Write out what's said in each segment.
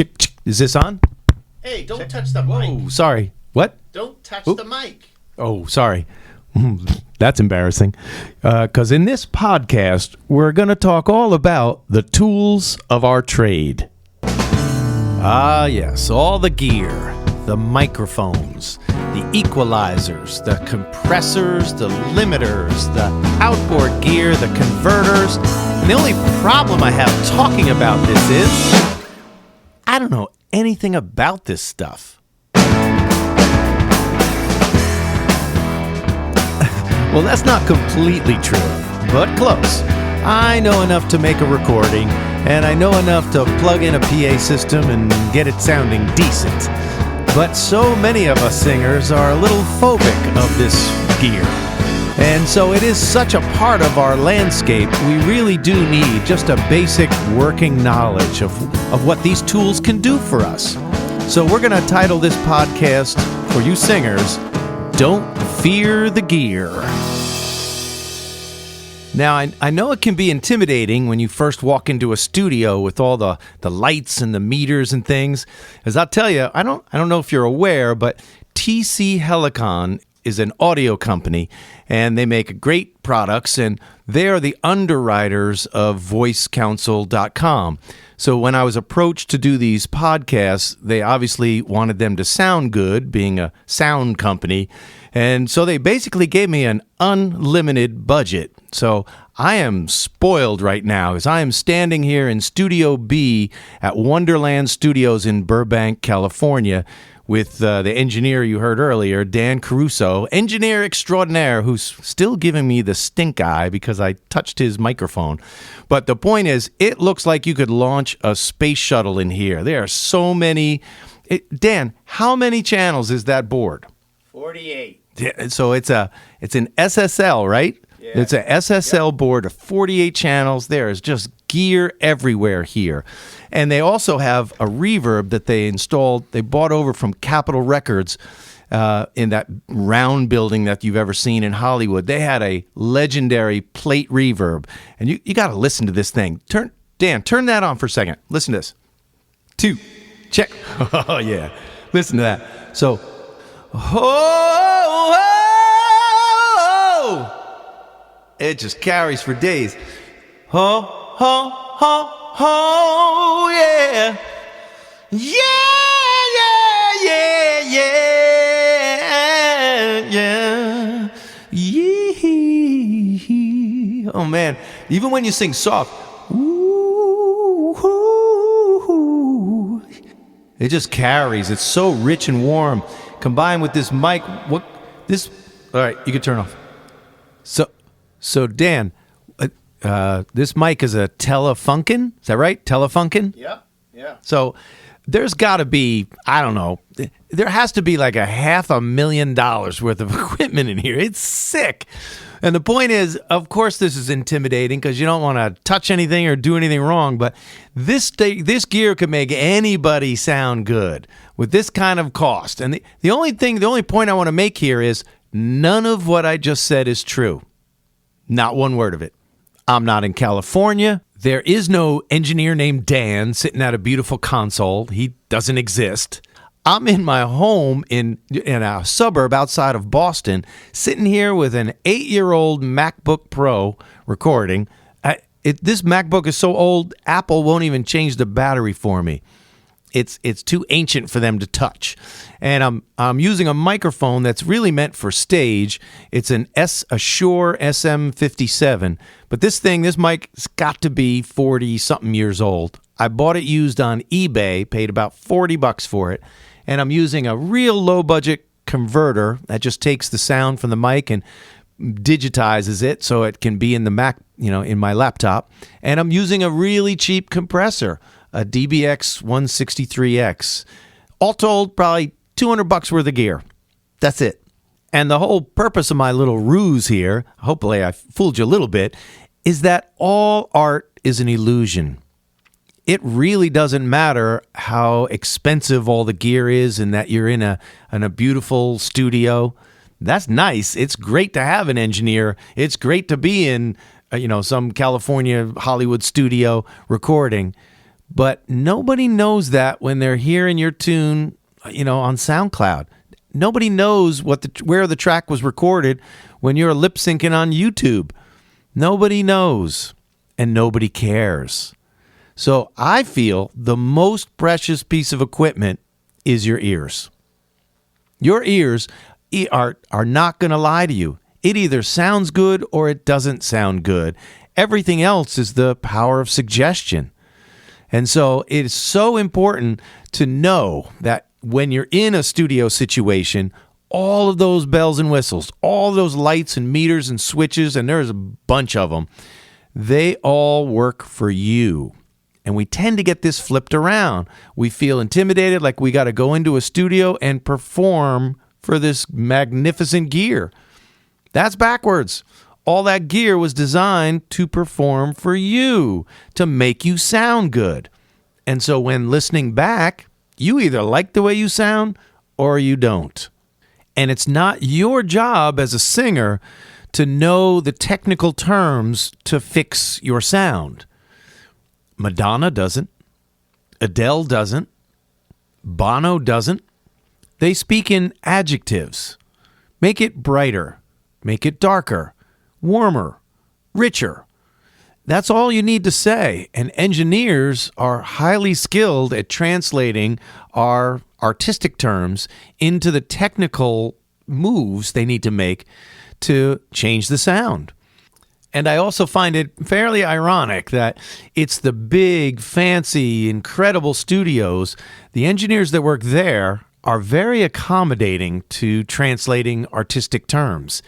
Chick, chick. Is this on? Hey, don't touch the mic. Oh, sorry. What? Don't touch the mic. Oh, sorry. That's embarrassing. Because in this podcast, we're going to talk all about the tools of our trade. Ah, yes, all the gear, the microphones, the equalizers, the compressors, the limiters, the outboard gear, the converters. And the only problem I have talking about this is I don't know anything about this stuff. Well, that's not completely true, but close. I know enough to make a recording, and I know enough to plug in a PA system and get it sounding decent. But so many of us singers are a little phobic of this gear. And so it is such a part of our landscape, we really do need just a basic working knowledge of what these tools can do for us. So we're going to title this podcast, for you singers, Don't Fear the Gear. Now, I know it can be intimidating when you first walk into a studio with all the lights and the meters and things. As I'll tell you, I don't know if you're aware, but TC Helicon is an audio company, and they make great products, and they are the underwriters of VoiceCouncil.com. So when I was approached to do these podcasts, they obviously wanted them to sound good, being a sound company, and so they basically gave me an unlimited budget. So I am spoiled right now as I am standing here in Studio B at Wonderland Studios in Burbank, California, with the engineer you heard earlier, Dan Caruso, engineer extraordinaire, who's still giving me the stink eye because I touched his microphone. But the point is, it looks like you could launch a space shuttle in here. There are so many. Dan, how many channels is that board? 48. Yeah, so it's an SSL, right? Yeah. It's a SSL board of 48 channels. There is just gear everywhere here. And they also have a reverb that they installed. They bought over from Capitol Records in that round building that you've ever seen in Hollywood. They had a legendary plate reverb. And you got to listen to this thing. Dan, turn that on for a second. Listen to this. 2, check. Oh, yeah. Listen to that. So, it just carries for days. Ho, ho, ho, ho, yeah. Yeah, yeah, yeah, yeah, yeah. Yeah. Oh, man. Even when you sing soft, ooh, ooh, it just carries. It's so rich and warm. Combined with this mic, all right, you can turn off. So Dan, this mic is a Telefunken. Is that right? Telefunken? Yeah. So there's got to be, I don't know, there has to be like $500,000 worth of equipment in here. It's sick. And the point is, of course, this is intimidating because you don't want to touch anything or do anything wrong. But this gear could make anybody sound good with this kind of cost. And the only point I want to make here is none of what I just said is true. Not one word of it. I'm not in California. There is no engineer named Dan sitting at a beautiful console. He doesn't exist. I'm in my home in a suburb outside of Boston, sitting here with an 8-year-old MacBook Pro recording. This MacBook is so old, Apple won't even change the battery for me. It's too ancient for them to touch. And I'm using a microphone that's really meant for stage. It's a Shure SM57. But this mic's got to be 40-something years old. I bought it used on eBay, paid about $40 for it. And I'm using a real low-budget converter that just takes the sound from the mic and digitizes it so it can be in the Mac, in my laptop. And I'm using a really cheap compressor, a DBX 163X. All told, probably $200 worth of gear. That's it. And the whole purpose of my little ruse here, hopefully I fooled you a little bit, is that all art is an illusion. It really doesn't matter how expensive all the gear is and that you're in a beautiful studio. That's nice. It's great to have an engineer. It's great to be in some California Hollywood studio recording. But nobody knows that when they're hearing your tune, on SoundCloud. Nobody knows where the track was recorded when you're lip syncing on YouTube. Nobody knows, and nobody cares. So I feel the most precious piece of equipment is your ears. Your ears are not going to lie to you. It either sounds good or it doesn't sound good. Everything else is the power of suggestion. And so it is so important to know that when you're in a studio situation, all of those bells and whistles, all those lights and meters and switches, and there's a bunch of them, they all work for you. And we tend to get this flipped around. We feel intimidated, like we got to go into a studio and perform for this magnificent gear. That's backwards. All that gear was designed to perform for you, to make you sound good. And so when listening back, you either like the way you sound or you don't. And it's not your job as a singer to know the technical terms to fix your sound. Madonna doesn't. Adele doesn't. Bono doesn't. They speak in adjectives. Make it brighter. Make it darker. Warmer. Richer. That's all you need to say. And engineers are highly skilled at translating our artistic terms into the technical moves they need to make to change the sound. And I also find it fairly ironic that it's the big, fancy, incredible studios. The engineers that work there are very accommodating to translating artistic terms.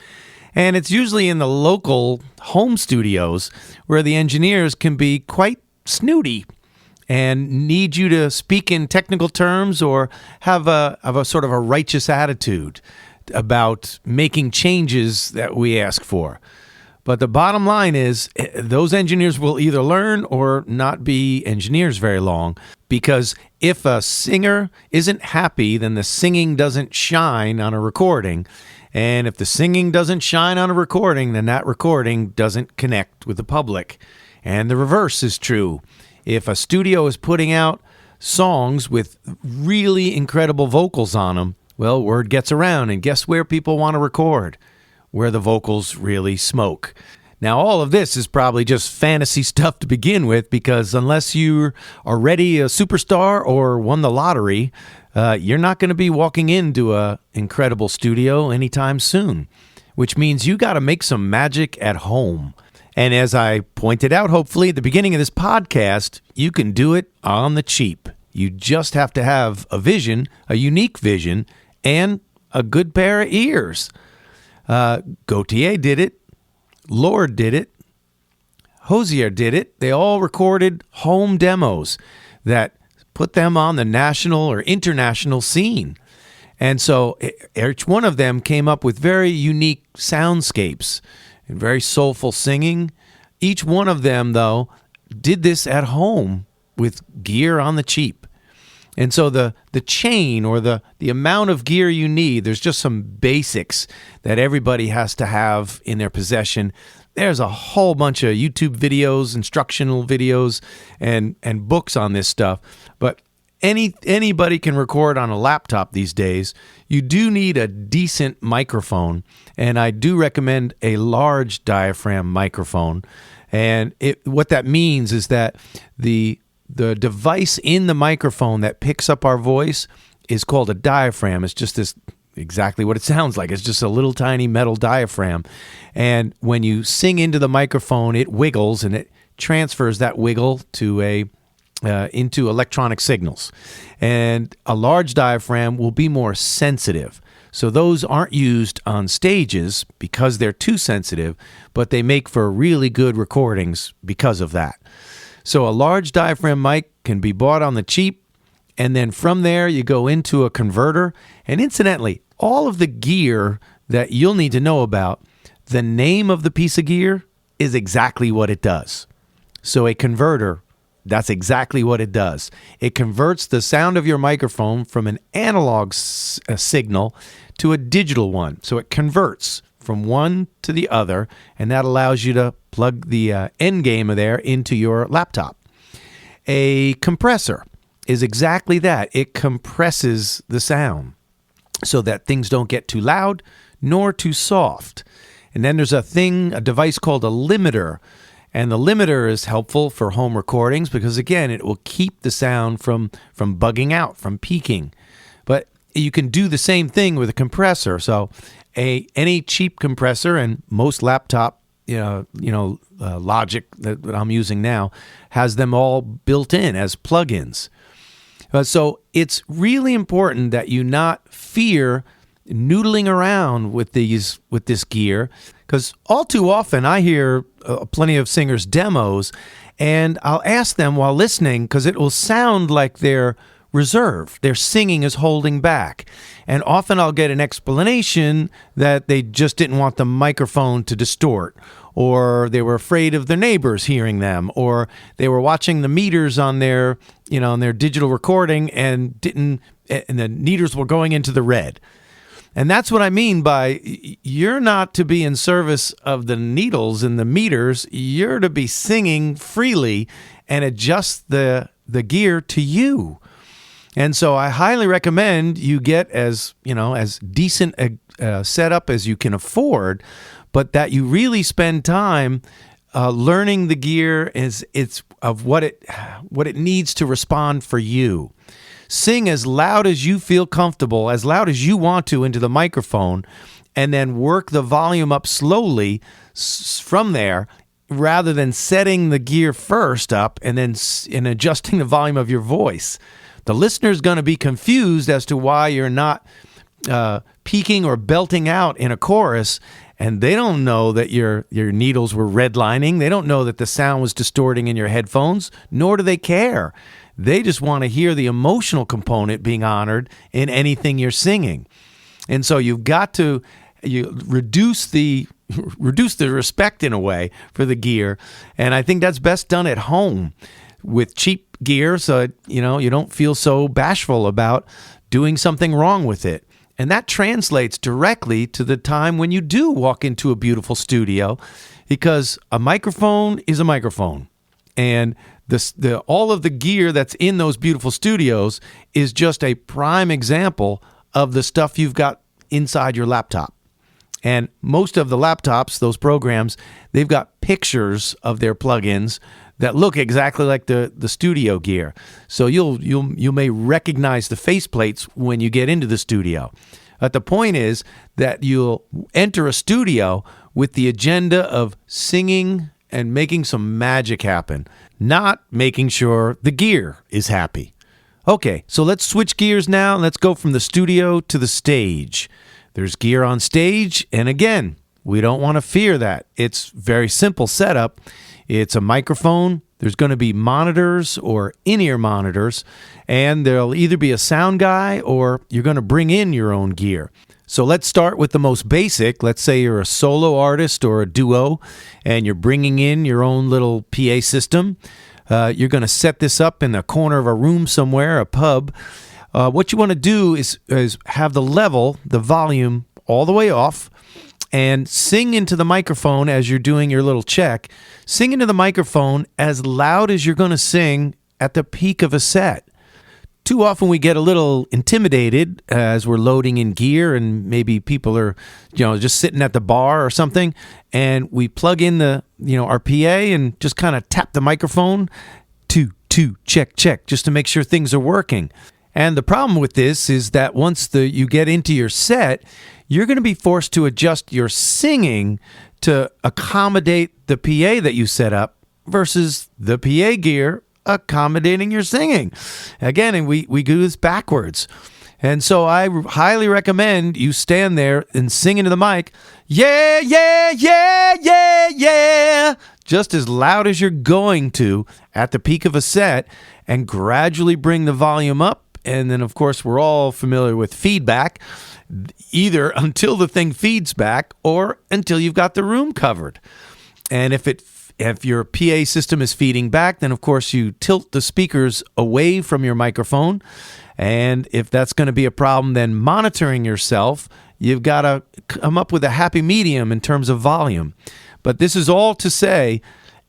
And it's usually in the local home studios where the engineers can be quite snooty and need you to speak in technical terms or have a sort of a righteous attitude about making changes that we ask for. But the bottom line is those engineers will either learn or not be engineers very long, because if a singer isn't happy, then the singing doesn't shine on a recording. And if the singing doesn't shine on a recording, then that recording doesn't connect with the public. And the reverse is true. If a studio is putting out songs with really incredible vocals on them, well, word gets around, and guess where people want to record? Where the vocals really smoke. Now, all of this is probably just fantasy stuff to begin with, because unless you're already a superstar or won the lottery, you're not going to be walking into an incredible studio anytime soon, which means you got to make some magic at home. And as I pointed out, hopefully, at the beginning of this podcast, you can do it on the cheap. You just have to have a vision, a unique vision, and a good pair of ears. Gautier did it. Lord did it. Hosier did it. They all recorded home demos that put them on the national or international scene. And so each one of them came up with very unique soundscapes and very soulful singing. Each one of them, though, did this at home with gear on the cheap. And so the chain or the amount of gear you need, there's just some basics that everybody has to have in their possession. There's a whole bunch of YouTube videos, instructional videos, and books on this stuff. But anybody can record on a laptop these days. You do need a decent microphone, and I do recommend a large diaphragm microphone. And what that means is that the device in the microphone that picks up our voice is called a diaphragm. It's just this, exactly what it sounds like. It's just a little tiny metal diaphragm. And when you sing into the microphone, it wiggles, and it transfers that wiggle to into electronic signals. And a large diaphragm will be more sensitive. So those aren't used on stages because they're too sensitive, but they make for really good recordings because of that. So a large diaphragm mic can be bought on the cheap, and then from there you go into a converter. And incidentally, all of the gear that you'll need to know about, the name of the piece of gear is exactly what it does. So a converter, that's exactly what it does. It converts the sound of your microphone from an analog signal to a digital one. So it converts from one to the other, and that allows you to plug the end game of there into your laptop. A compressor is exactly that. It compresses the sound so that things don't get too loud nor too soft. And then there's a device called a limiter. And the limiter is helpful for home recordings because, again, it will keep the sound from bugging out, from peaking. But you can do the same thing with a compressor. So any cheap compressor, and most laptop Logic that I'm using now has them all built in as plugins. So it's really important that you not fear noodling around with this gear, because all too often I hear plenty of singers' demos, and I'll ask them while listening, because it will sound like they're reserved. Their singing is holding back. And often I'll get an explanation that they just didn't want the microphone to distort, or they were afraid of their neighbors hearing them, or they were watching the meters on their digital recording and the meters were going into the red. And that's what I mean by you're not to be in service of the needles and the meters. You're to be singing freely and adjust the gear to you. And so I highly recommend you get as decent a setup as you can afford, but that you really spend time learning the gear of what it needs to respond for you. Sing as loud as you feel comfortable, as loud as you want to into the microphone, and then work the volume up slowly from there, rather than setting the gear first up and then adjusting the volume of your voice. The listener's going to be confused as to why you're not peaking or belting out in a chorus, and they don't know that your needles were redlining. They don't know that the sound was distorting in your headphones, nor do they care. They just want to hear the emotional component being honored in anything you're singing. And so you've got to reduce the respect in a way for the gear, and I think that's best done at home with cheap gear, so you don't feel so bashful about doing something wrong with it. And that translates directly to the time when you do walk into a beautiful studio, because a microphone is a microphone, and all of the gear that's in those beautiful studios is just a prime example of the stuff you've got inside your laptop. And most of the laptops, those programs, they've got pictures of their plugins that look exactly like the studio gear. So you may recognize the faceplates when you get into the studio. But the point is that you'll enter a studio with the agenda of singing and making some magic happen, not making sure the gear is happy. Okay, so let's switch gears now. Let's go from the studio to the stage. There's gear on stage, and again, we don't want to fear that. It's very simple setup. It's a microphone. There's going to be monitors or in-ear monitors, and there'll either be a sound guy or you're going to bring in your own gear. So let's start with the most basic. Let's say you're a solo artist or a duo, and you're bringing in your own little PA system. You're going to set this up in the corner of a room somewhere, a pub. What you want to do is have the volume all the way off, and sing into the microphone as you're doing your little check. Sing into the microphone as loud as you're going to sing at the peak of a set. Too often we get a little intimidated as we're loading in gear, and maybe people are, just sitting at the bar or something, and we plug in our PA and just kind of tap the microphone, 2, 2, check, check, just to make sure things are working. And the problem with this is that once you get into your set, you're going to be forced to adjust your singing to accommodate the PA that you set up versus the PA gear accommodating your singing. Again, and we do this backwards. And so I highly recommend you stand there and sing into the mic, yeah, yeah, yeah, yeah, yeah, just as loud as you're going to at the peak of a set, and gradually bring the volume up. And then, of course, we're all familiar with feedback, either until the thing feeds back or until you've got the room covered. And if your PA system is feeding back, then, of course, you tilt the speakers away from your microphone. And if that's going to be a problem, then monitoring yourself, you've got to come up with a happy medium in terms of volume. But this is all to say,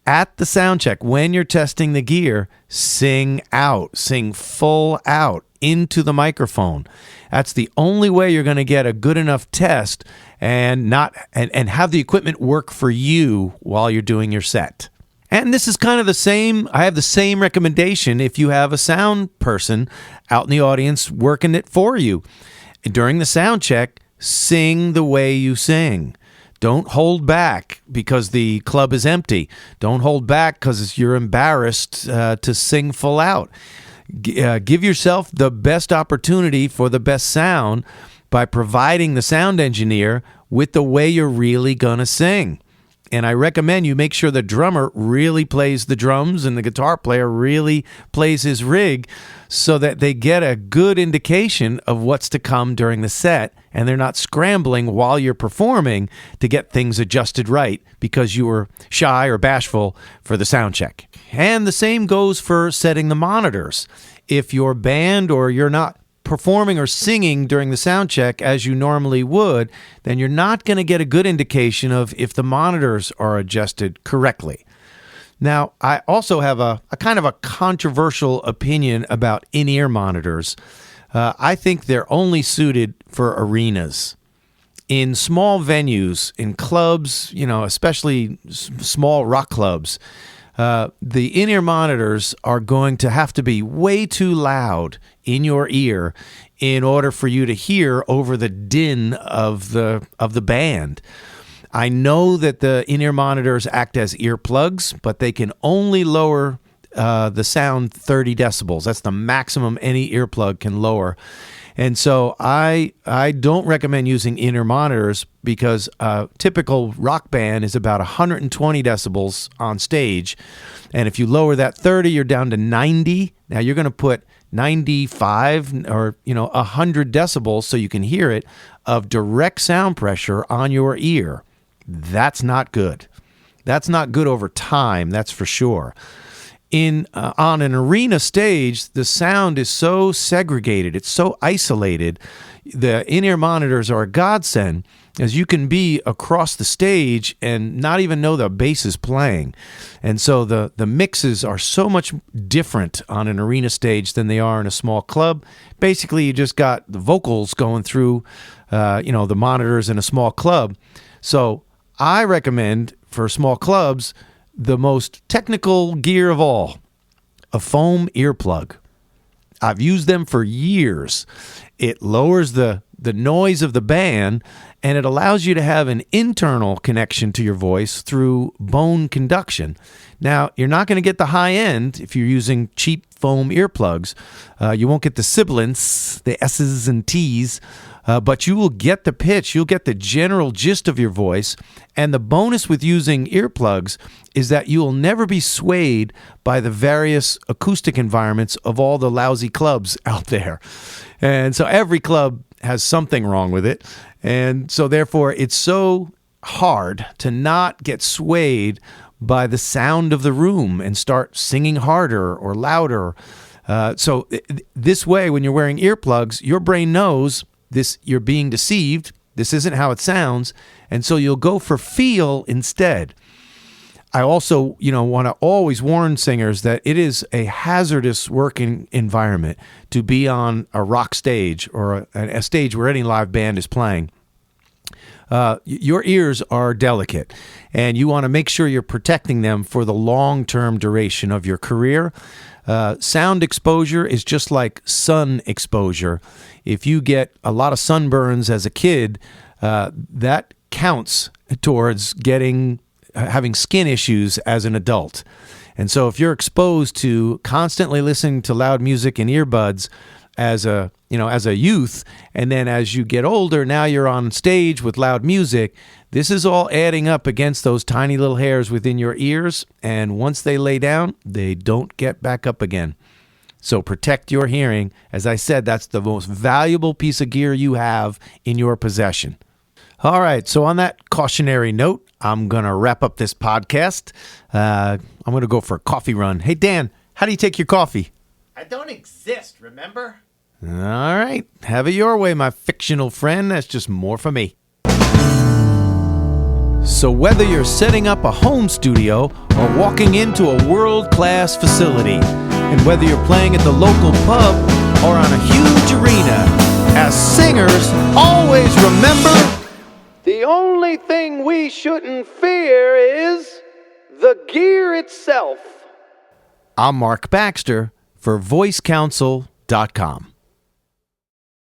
at the sound check, when you're testing the gear, sing out, sing full out into the microphone. That's the only way you're going to get a good enough test and have the equipment work for you while you're doing your set. And this is kind of the same. I have the same recommendation if you have a sound person out in the audience working it for you. During the sound check, sing the way you sing. Don't hold back because the club is empty. Don't hold back because you're embarrassed to sing full out. Give yourself the best opportunity for the best sound by providing the sound engineer with the way you're really going to sing. And I recommend you make sure the drummer really plays the drums and the guitar player really plays his rig so that they get a good indication of what's to come during the set and they're not scrambling while you're performing to get things adjusted right because you were shy or bashful for the sound check. And the same goes for setting the monitors. If your band or you're not performing or singing during the sound check as you normally would, then you're not going to get a good indication of if the monitors are adjusted correctly. Now, I also have a kind of a controversial opinion about in-ear monitors. I think they're only suited for arenas. In small venues, in clubs, especially small rock clubs, the in-ear monitors are going to have to be way too loud in your ear in order for you to hear over the din of the band. I know that the in-ear monitors act as earplugs, but they can only lower the sound 30 decibels. That's the maximum any earplug can lower. And so I don't recommend using in-ear monitors because a typical rock band is about 120 decibels on stage. And if you lower that 30, you're down to 90. Now you're going to put 95 or 100 decibels so you can hear it of direct sound pressure on your ear. That's not good. That's not good over time, that's for sure. On an arena stage, the sound is so segregated, it's so isolated. The in-ear monitors are a godsend, as you can be across the stage and not even know the bass is playing. And so the mixes are so much different on an arena stage than they are in a small club. Basically, you just got the vocals going through the monitors in a small club. So I recommend for small clubs the most technical gear of all, a foam earplug. I've used them for years. It lowers the noise of the band, and it allows you to have an internal connection to your voice through bone conduction. Now, you're not going to get the high end if you're using cheap foam earplugs. You won't get the sibilants, the S's and T's, but you will get the pitch. You'll get the general gist of your voice. And the bonus with using earplugs is that you will never be swayed by the various acoustic environments of all the lousy clubs out there. And so every club has something wrong with it. And so therefore, it's so hard to not get swayed by the sound of the room and start singing harder or louder. So this way, when you're wearing earplugs, your brain knows this, you're being deceived. This isn't how it sounds. And so you'll go for feel instead. I also, want to always warn singers that it is a hazardous working environment to be on a rock stage or a stage where any live band is playing. Your ears are delicate, and you want to make sure you're protecting them for the long-term duration of your career. Sound exposure is just like sun exposure. If you get a lot of sunburns as a kid, that counts towards having skin issues as an adult. And so if you're exposed to constantly listening to loud music in earbuds as a youth, and then as you get older, now you're on stage with loud music, this is all adding up against those tiny little hairs within your ears, and once they lay down, they don't get back up again. So protect your hearing. As I said, that's the most valuable piece of gear you have in your possession. All right, so on that cautionary note, I'm going to wrap up this podcast. I'm going to go for a coffee run. Hey, Dan, how do you take your coffee? I don't exist, remember? All right, have it your way, my fictional friend. That's just more for me. So whether you're setting up a home studio or walking into a world-class facility, and whether you're playing at the local pub or on a huge arena, as singers, always remember, the only thing we shouldn't fear is the gear itself. I'm Mark Baxter for VoiceCouncil.com.